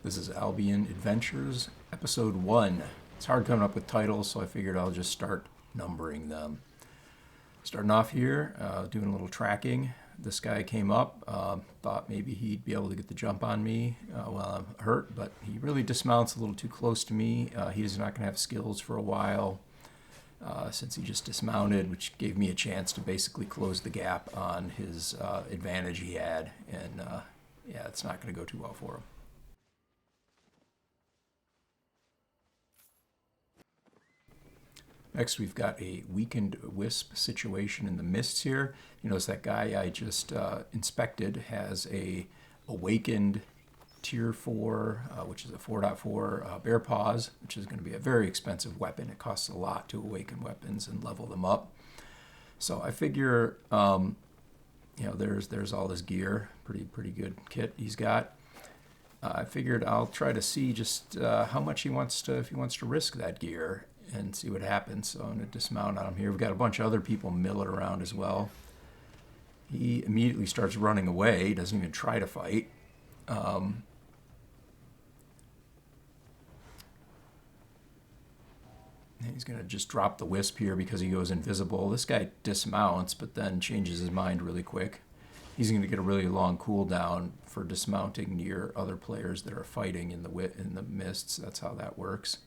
This is Albion Adventures Episode 1. It's hard coming up with titles, so I figured I'll just start numbering them. Starting off here, doing a little tracking. This guy came up, thought maybe he'd be able to get the jump on me while I'm hurt, but he really dismounts a little too close to me. He's not going to have skills for a while since he just dismounted, which gave me a chance to basically close the gap on his advantage he had, and yeah, it's not going to go too well for him. Next, we've got a weakened wisp situation in the mists here. You notice that guy I just inspected has a awakened tier 4, which is a 4.4 bear paws, which is going to be a very expensive weapon. It costs a lot to awaken weapons and level them up. So I figure, there's all his gear, pretty good kit he's got. I figured I'll try to see just how much if he wants to risk that gear, and see what happens. So I'm going to dismount on him here. We've got a bunch of other people milling around as well. He immediately starts running away. He doesn't even try to fight. He's going to just drop the wisp here because he goes invisible. This guy dismounts, but then changes his mind really quick. He's going to get a really long cooldown for dismounting near other players that are fighting in the mists. That's how that works.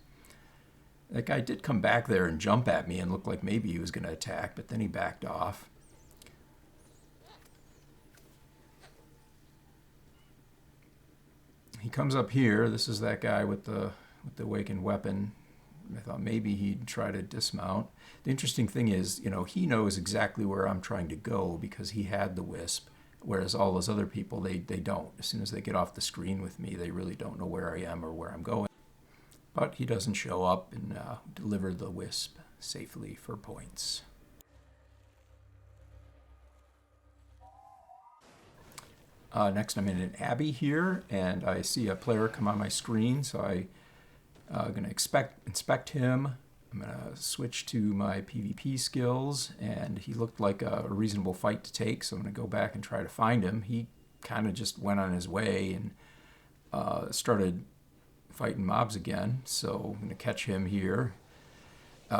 That guy did come back there and jump at me and looked like maybe he was going to attack, but then he backed off. He comes up here. This is that guy with the awakened weapon. I thought maybe he'd try to dismount. The interesting thing is, he knows exactly where I'm trying to go because he had the wisp, whereas all those other people, they don't. As soon as they get off the screen with me, they really don't know where I am or where I'm going. But he doesn't show up and deliver the wisp safely for points. Next, I'm in an abbey here, and I see a player come on my screen, so I'm going to inspect him. I'm going to switch to my PvP skills, and he looked like a reasonable fight to take, so I'm going to go back and try to find him. He kind of just went on his way and started fighting mobs again, so I'm going to catch him here.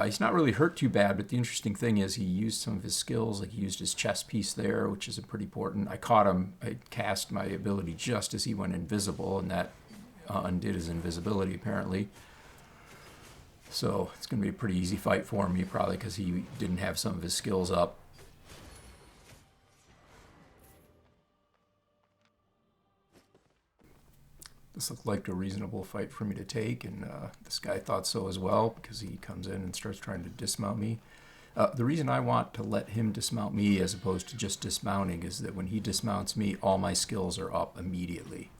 He's not really hurt too bad, but the interesting thing is he used some of his skills, like he used his chest piece there, which is pretty important. I caught him. I cast my ability just as he went invisible, and that undid his invisibility apparently. So it's going to be a pretty easy fight for me, probably because he didn't have some of his skills up. This looked like a reasonable fight for me to take, and this guy thought so as well because he comes in and starts trying to dismount me. The reason I want to let him dismount me as opposed to just dismounting is that when he dismounts me, all my skills are up immediately.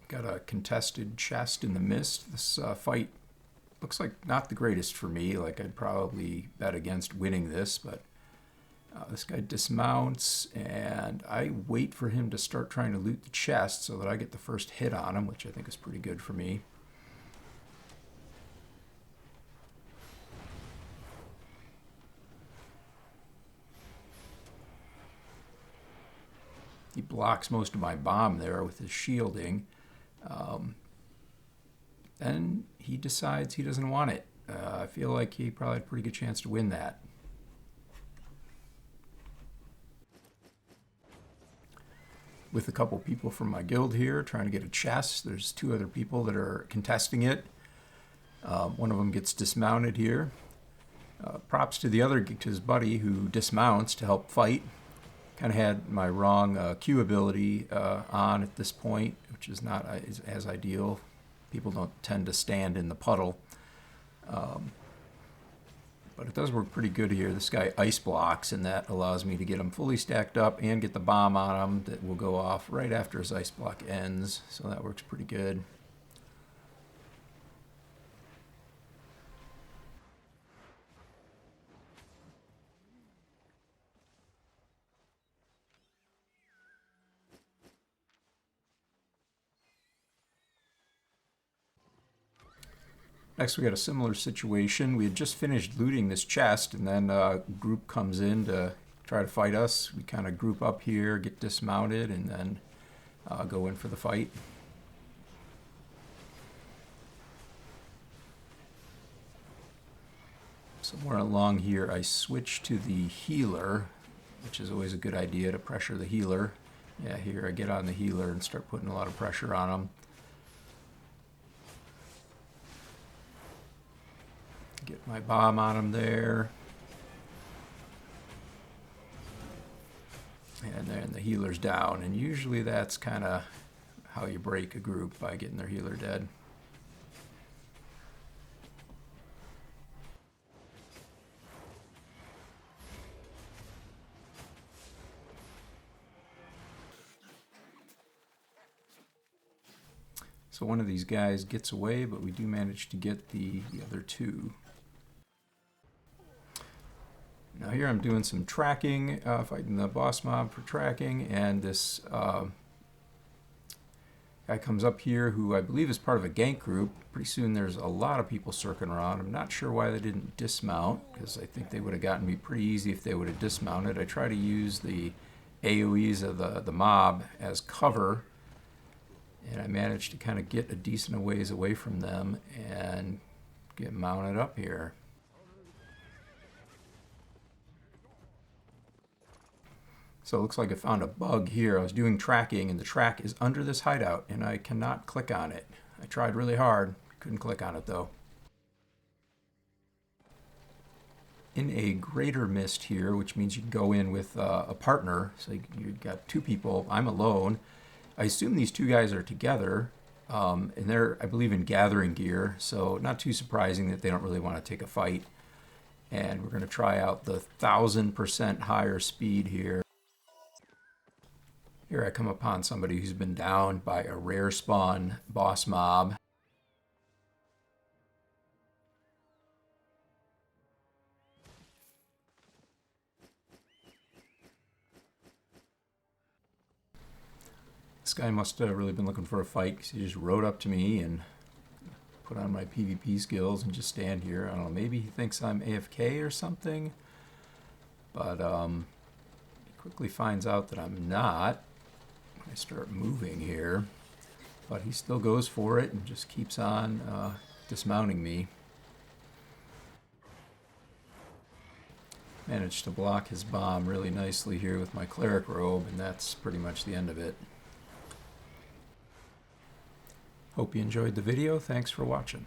Got a contested chest in the mist. This fight looks like not the greatest for me. Like I'd probably bet against winning this, but this guy dismounts, and I wait for him to start trying to loot the chest so that I get the first hit on him, which I think is pretty good for me. He blocks most of my bomb there with his shielding. And he decides he doesn't want it. I feel like he probably had a pretty good chance to win that. With a couple people from my guild here trying to get a chest. There's 2 other people that are contesting it. One of them gets dismounted here. Props to his buddy who dismounts to help fight. Kind of had my wrong Q ability on at this point, which is not as ideal. People don't tend to stand in the puddle. But it does work pretty good here. This guy ice blocks, and that allows me to get him fully stacked up and get the bomb on him that will go off right after his ice block ends. So that works pretty good. Next we got a similar situation. We had just finished looting this chest, and then a group comes in to try to fight us. We kind of group up here, get dismounted, and then go in for the fight. Somewhere along here I switch to the healer, which is always a good idea to pressure the healer. Yeah, here I get on the healer and start putting a lot of pressure on him. Get my bomb on him there. And then the healer's down, and usually that's kind of how you break a group, by getting their healer dead. So one of these guys gets away, but we do manage to get the other two. Now here I'm doing some tracking, fighting the boss mob for tracking, and this guy comes up here who I believe is part of a gank group. Pretty soon there's a lot of people circling around. I'm not sure why they didn't dismount, because I think they would have gotten me pretty easy if they would have dismounted. I try to use the AoEs of the mob as cover, and I managed to kind of get a decent ways away from them and get mounted up here. So it looks like I found a bug here. I was doing tracking, and the track is under this hideout, and I cannot click on it. I tried really hard, couldn't click on it though. In a greater mist here, which means you can go in with a partner, so you've got two people. I'm alone. I assume these two guys are together, and they're, I believe, in gathering gear, so not too surprising that they don't really want to take a fight. And we're going to try out the 1000% higher speed here. Here I come upon somebody who's been downed by a rare spawn boss mob. This guy must have really been looking for a fight, because he just rode up to me and put on my PvP skills and just stand here. I don't know, maybe he thinks I'm AFK or something, but he quickly finds out that I'm not. I start moving here, but he still goes for it and just keeps on dismounting me. Managed to block his bomb really nicely here with my cleric robe, and that's pretty much the end of it. Hope you enjoyed the video. Thanks for watching.